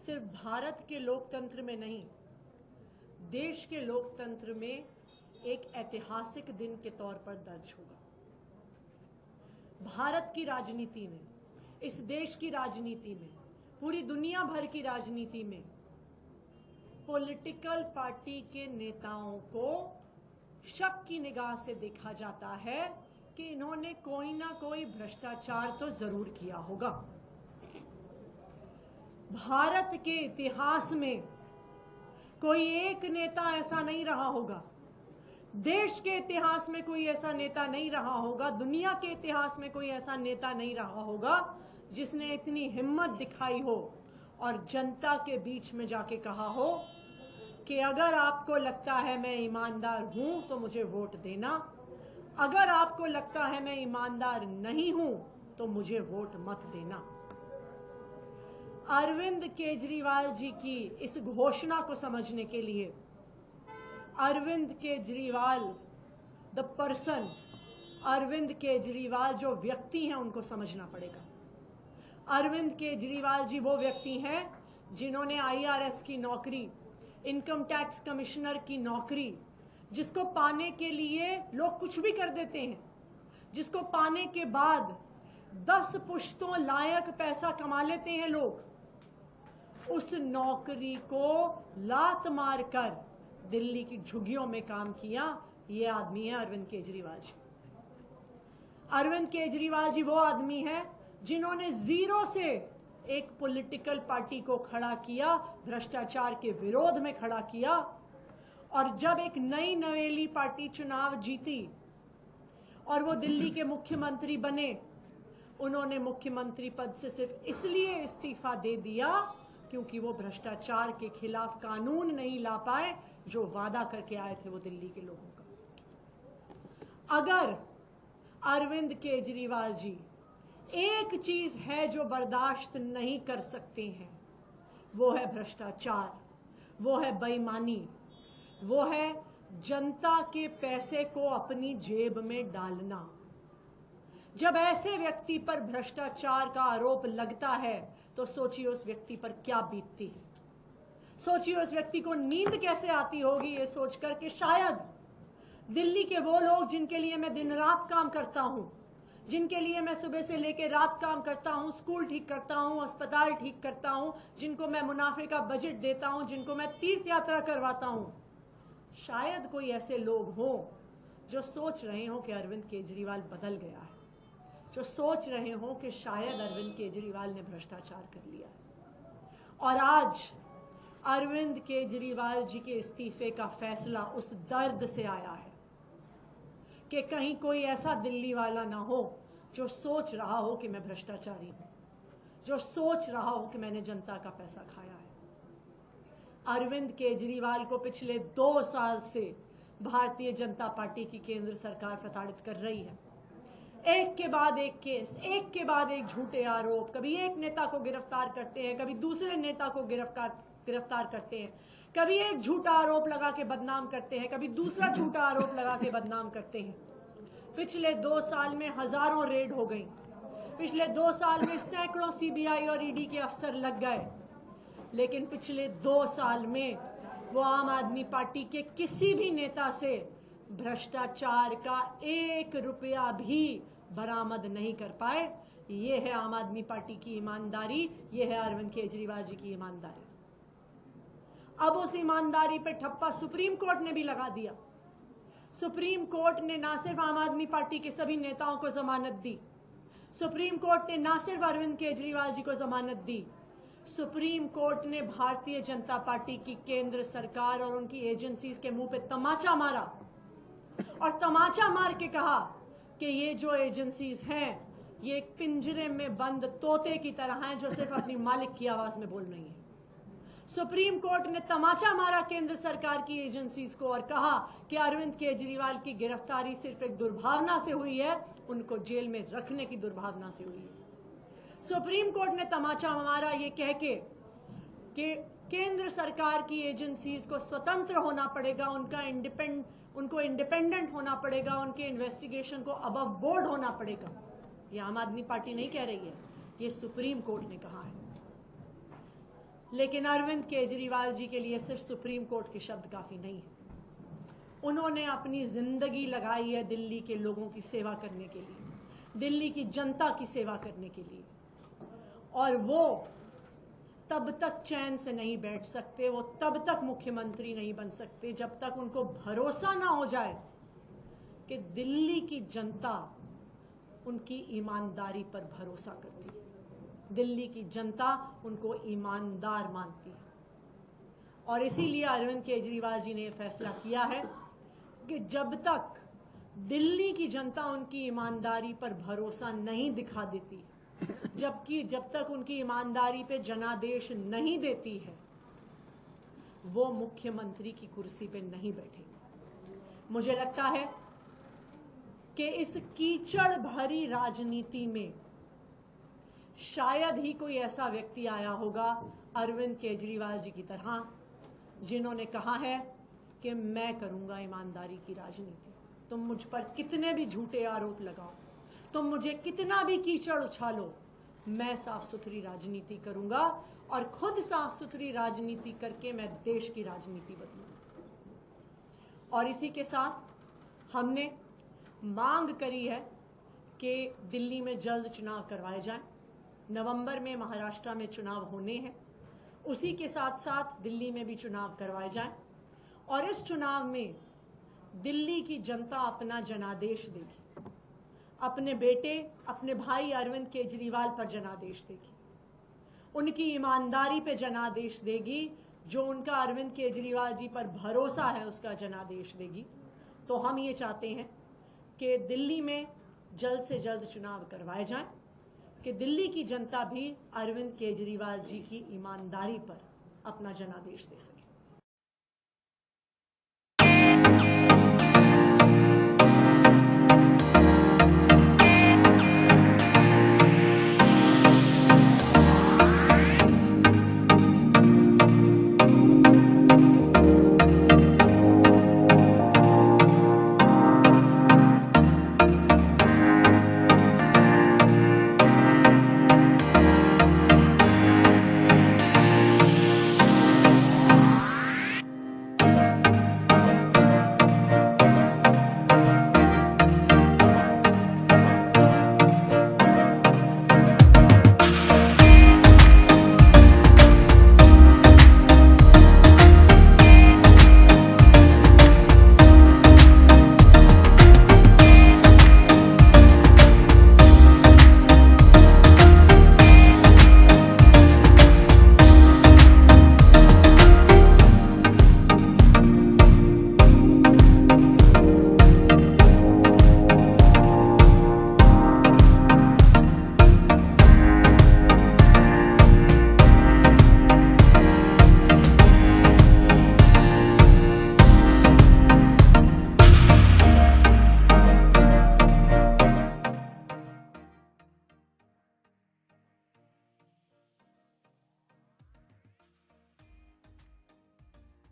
सिर्फ भारत के लोकतंत्र में नहीं, देश के लोकतंत्र में एक ऐतिहासिक दिन के तौर पर दर्ज होगा। भारत की राजनीति में, इस देश की राजनीति में, पूरी दुनिया भर की राजनीति में पॉलिटिकल पार्टी के नेताओं को शक की निगाह से देखा जाता है कि इन्होंने कोई ना कोई भ्रष्टाचार तो जरूर किया होगा। भारत के इतिहास में कोई एक नेता ऐसा नहीं रहा होगा, देश के इतिहास में कोई ऐसा नेता नहीं रहा होगा, दुनिया के इतिहास में कोई ऐसा नेता नहीं रहा होगा जिसने इतनी हिम्मत दिखाई हो और जनता के बीच में जाके कहा हो कि अगर आपको लगता है मैं ईमानदार हूं तो मुझे वोट देना, अगर आपको लगता है मैं ईमानदार नहीं हूं तो मुझे वोट मत देना। अरविंद केजरीवाल जी की इस घोषणा को समझने के लिए अरविंद केजरीवाल द पर्सन, अरविंद केजरीवाल जो व्यक्ति हैं उनको समझना पड़ेगा। अरविंद केजरीवाल जी वो व्यक्ति हैं जिन्होंने IRS की नौकरी, इनकम टैक्स कमिश्नर की नौकरी, जिसको पाने के लिए लोग कुछ भी कर देते हैं, जिसको पाने के बाद 10 पुश्तों लायक पैसा कमा लेते हैं लोग, उस नौकरी को लात मारकर दिल्ली की झुग्गियों में काम किया। ये आदमी है अरविंद केजरीवाल जी। अरविंद केजरीवाल जी वो आदमी है जिन्होंने जीरो से एक पॉलिटिकल पार्टी को खड़ा किया, भ्रष्टाचार के विरोध में खड़ा किया, और जब एक नई नवेली पार्टी चुनाव जीती और वो दिल्ली के मुख्यमंत्री बने, उन्होंने मुख्यमंत्री पद से सिर्फ इसलिए इस्तीफा दे दिया क्योंकि वो भ्रष्टाचार के खिलाफ कानून नहीं ला पाए जो वादा करके आए थे वो दिल्ली के लोगों का। अगर अरविंद केजरीवाल जी एक चीज है जो बर्दाश्त नहीं कर सकते हैं, वो है भ्रष्टाचार, वो है बेईमानी, वो है जनता के पैसे को अपनी जेब में डालना। जब ऐसे व्यक्ति पर भ्रष्टाचार का आरोप लगता है तो सोचिए उस व्यक्ति पर क्या बीतती है, सोचिए उस व्यक्ति को नींद कैसे आती होगी ये सोचकर कि शायद दिल्ली के वो लोग जिनके लिए मैं दिन रात काम करता हूं, जिनके लिए मैं सुबह से लेकर रात काम करता हूं, स्कूल ठीक करता हूं, अस्पताल ठीक करता हूं, जिनको मैं मुनाफे का बजट देता हूं, जिनको मैं तीर्थ यात्रा करवाता हूं, शायद कोई ऐसे लोग हों जो सोच रहे हो कि अरविंद केजरीवाल बदल गया है, जो सोच रहे हो कि शायद अरविंद केजरीवाल ने भ्रष्टाचार कर लिया है। और आज अरविंद केजरीवाल जी के इस्तीफे का फैसला उस दर्द से आया है कि कहीं कोई ऐसा दिल्ली वाला ना हो जो सोच रहा हो कि मैं भ्रष्टाचारी हूं, जो सोच रहा हो कि मैंने जनता का पैसा खाया है। अरविंद केजरीवाल को पिछले 2 साल से भारतीय जनता पार्टी की केंद्र सरकार प्रताड़ित कर रही है। एक के बाद एक केस, एक के बाद एक झूठे आरोप, कभी एक नेता को गिरफ्तार करते हैं, कभी दूसरे नेता को गिरफ्तार करते हैं, कभी एक झूठा आरोप लगा के बदनाम करते हैं, कभी दूसरा झूठा आरोप लगा के बदनाम करते हैं। पिछले 2 साल में हजारों रेड हो गई, पिछले 2 साल में सैकड़ों CBI और ED के अफसर लग गए, लेकिन पिछले 2 साल में वो आम आदमी पार्टी के किसी भी नेता से भ्रष्टाचार का 1 रुपया भी बरामद नहीं कर पाए। ये है आम आदमी पार्टी की ईमानदारी, ये है अरविंद केजरीवाल जी की ईमानदारी। अब उस ईमानदारी पे ठप्पा सुप्रीम कोर्ट ने भी लगा दिया। सुप्रीम कोर्ट ने ना सिर्फ आम आदमी पार्टी के सभी नेताओं को जमानत दी, सुप्रीम कोर्ट ने ना सिर्फ अरविंद केजरीवाल जी को जमानत दी, सुप्रीम कोर्ट ने भारतीय जनता पार्टी की केंद्र सरकार और उनकी एजेंसीज के मुंह पे तमाचा मारा और तमाचा मार के कहा कि ये जो एजेंसीज हैं ये एक पिंजरे में बंद तोते की तरह हैं जो सिर्फ अपनी मालिक की आवाज में बोल रही हैं। सुप्रीम कोर्ट ने तमाचा मारा केंद्र सरकार की एजेंसीज को और कहा कि अरविंद केजरीवाल की गिरफ्तारी सिर्फ एक दुर्भावना से हुई है, उनको जेल में रखने की दुर्भावना से हुई है। सुप्रीम कोर्ट ने तमाचा मारा ये कह के कि केंद्र सरकार की एजेंसीज को स्वतंत्र होना पड़ेगा, उनको इंडिपेंडेंट होना पड़ेगा, उनके इन्वेस्टिगेशन को अबव बोर्ड होना पड़ेगा। ये आम आदमी पार्टी नहीं कह रही है, ये सुप्रीम कोर्ट ने कहा है। लेकिन अरविंद केजरीवाल जी के लिए सिर्फ सुप्रीम कोर्ट के शब्द काफ़ी नहीं है। उन्होंने अपनी ज़िंदगी लगाई है दिल्ली के लोगों की सेवा करने के लिए, दिल्ली की जनता की सेवा करने के लिए, और वो तब तक चैन से नहीं बैठ सकते, वो तब तक मुख्यमंत्री नहीं बन सकते जब तक उनको भरोसा ना हो जाए कि दिल्ली की जनता उनकी ईमानदारी पर भरोसा करती है, दिल्ली की जनता उनको ईमानदार मानती है। और इसीलिए अरविंद केजरीवाल जी ने यह फैसला किया है कि जब तक दिल्ली की जनता उनकी ईमानदारी पर भरोसा नहीं दिखा देती, जब तक उनकी ईमानदारी पे जनादेश नहीं देती है, वो मुख्यमंत्री की कुर्सी पे नहीं बैठेंगे। मुझे लगता है कि इस कीचड़ भरी राजनीति में शायद ही कोई ऐसा व्यक्ति आया होगा अरविंद केजरीवाल जी की तरह, जिन्होंने कहा है कि मैं करूंगा ईमानदारी की राजनीति। तुम मुझ पर कितने भी झूठे आरोप लगाओ, तुम मुझे कितना भी कीचड़ उछालो, मैं साफ सुथरी राजनीति करूंगा और खुद साफ सुथरी राजनीति करके मैं देश की राजनीति बदलूंगा। और इसी के साथ हमने मांग करी है कि दिल्ली में जल्द चुनाव करवाए जाएं। नवंबर में महाराष्ट्र में चुनाव होने हैं, उसी के साथ साथ दिल्ली में भी चुनाव करवाए जाएं और इस चुनाव में दिल्ली की जनता अपना जनादेश देगी, अपने बेटे, अपने भाई अरविंद केजरीवाल पर जनादेश देगी, उनकी ईमानदारी पे जनादेश देगी, जो उनका अरविंद केजरीवाल जी पर भरोसा है उसका जनादेश देगी। तो हम ये चाहते हैं कि दिल्ली में जल्द से जल्द चुनाव करवाए जाएं, कि दिल्ली की जनता भी अरविंद केजरीवाल जी की ईमानदारी पर अपना जनादेश दे सके।